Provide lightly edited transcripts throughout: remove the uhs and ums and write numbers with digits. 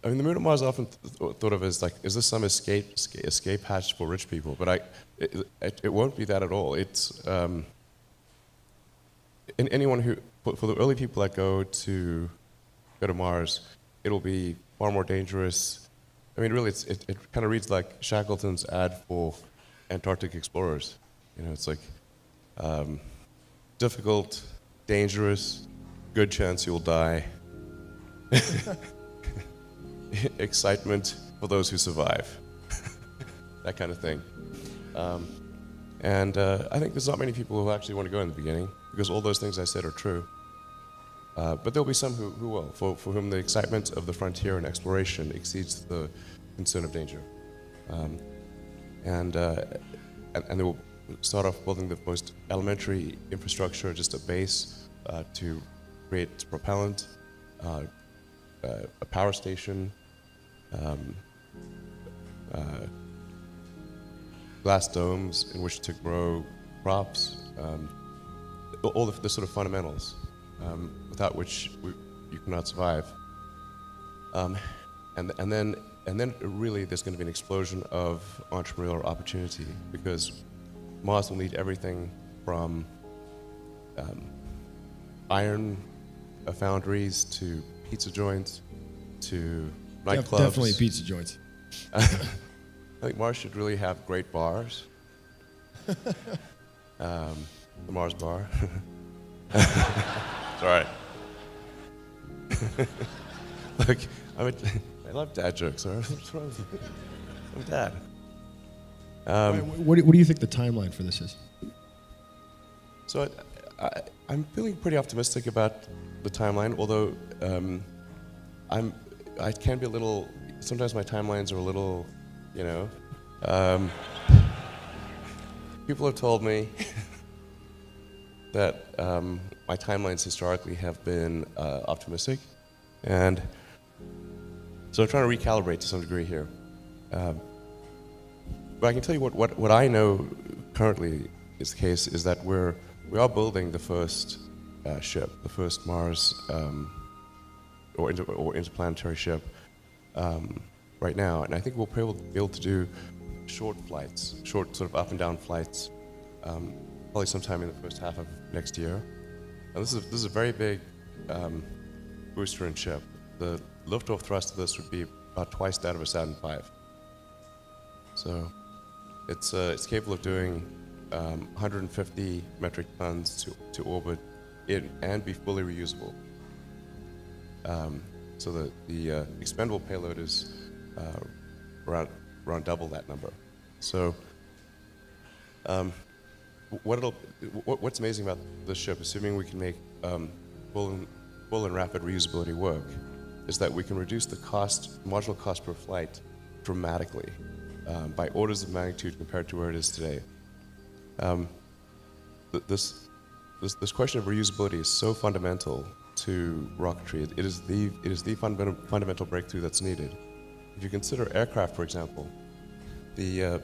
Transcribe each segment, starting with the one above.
I mean, the moon of Mars is often thought of as like, is this some escape hatch for rich people? But it won't be that at all. It's anyone who, for the early people that go to Mars, it'll be far more dangerous. I mean, really, it kind of reads like Shackleton's ad for Antarctic explorers. You know, it's like difficult, dangerous, good chance you'll die. Excitement for those who survive. That kind of thing. I think there's not many people who actually want to go in the beginning, because all those things I said are true. But there'll be some who will, for whom the excitement of the frontier and exploration exceeds the concern of danger. And they will start off building the most elementary infrastructure, just a base to create propellant, a power station, glass domes in which to grow crops, all the sort of fundamentals without which you cannot survive. And then really there's going to be an explosion of entrepreneurial opportunity, because Mars will need everything from iron foundries to pizza joints to nightclubs. Definitely pizza joints. I think Mars should really have great bars. The Mars bar. It's all right. Look, I love dad jokes. All right? What's wrong with you? I'm dad. What do you think the timeline for this is? So I'm feeling pretty optimistic about the timeline, although I can be a little. Sometimes my timelines are a little, you know. People have told me that my timelines historically have been optimistic, and so I'm trying to recalibrate to some degree here. But I can tell you what I know currently is the case is that we are building the first ship, the first Mars or interplanetary ship right now, and I think we'll be able to do short flights, short sort of up and down flights, probably sometime in the first half of next year. And this is a very big booster and ship. The liftoff thrust of this would be about twice that of a Saturn V. So it's capable of doing 150 metric tons to orbit and be fully reusable. So the expendable payload is around double that number. So what's amazing about this ship, assuming we can make full and rapid reusability work, is that we can reduce the marginal cost per flight dramatically, by orders of magnitude compared to where it is today. This question of reusability is so fundamental to rocketry. It is the fundamental breakthrough that's needed. If you consider aircraft, for example, you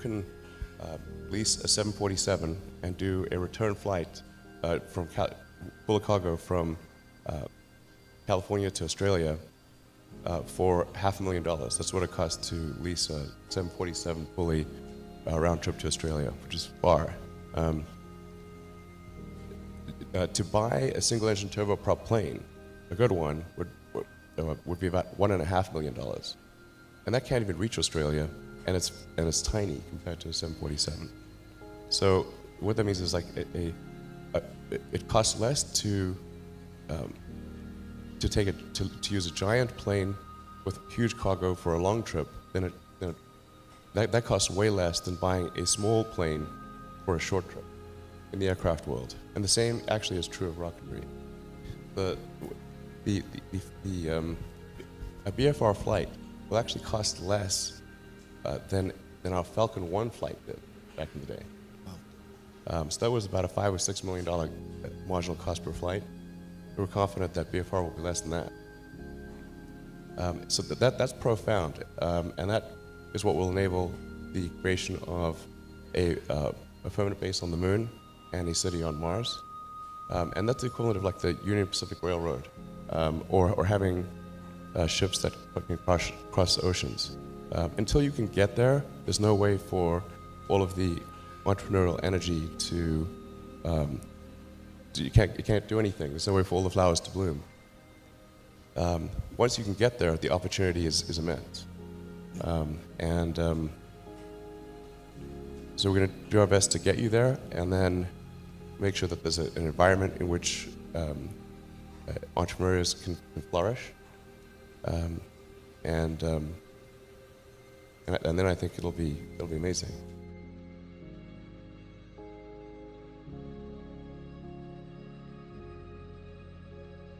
can lease a 747 and do a return flight full of cargo from California to Australia for $500,000. That's what it costs to lease a 747 fully round trip to Australia, which is far. To buy a single-engine turboprop plane, a good one, would be about $1.5 million, and that can't even reach Australia, and it's tiny compared to a 747. So what that means is like it costs less to use a giant plane with huge cargo for a long trip than that costs way less than buying a small plane for a short trip in the aircraft world. And the same actually is true of rocketry. A BFR flight will actually cost less than our Falcon 1 flight did back in the day. Wow. So that was about a $5 or $6 million marginal cost per flight. We're confident that BFR will be less than that. So that's profound, and that is what will enable the creation of a permanent base on the moon and a city on Mars. And that's the equivalent of like the Union Pacific Railroad, or having ships that can cross oceans. Until you can get there, there's no way for all of the entrepreneurial energy to you can't do anything. There's no way for all the flowers to bloom. Once you can get there, the opportunity is immense. So we're going to do our best to get you there, and then make sure that there's an environment in which entrepreneurs can flourish. And then I think it'll be amazing.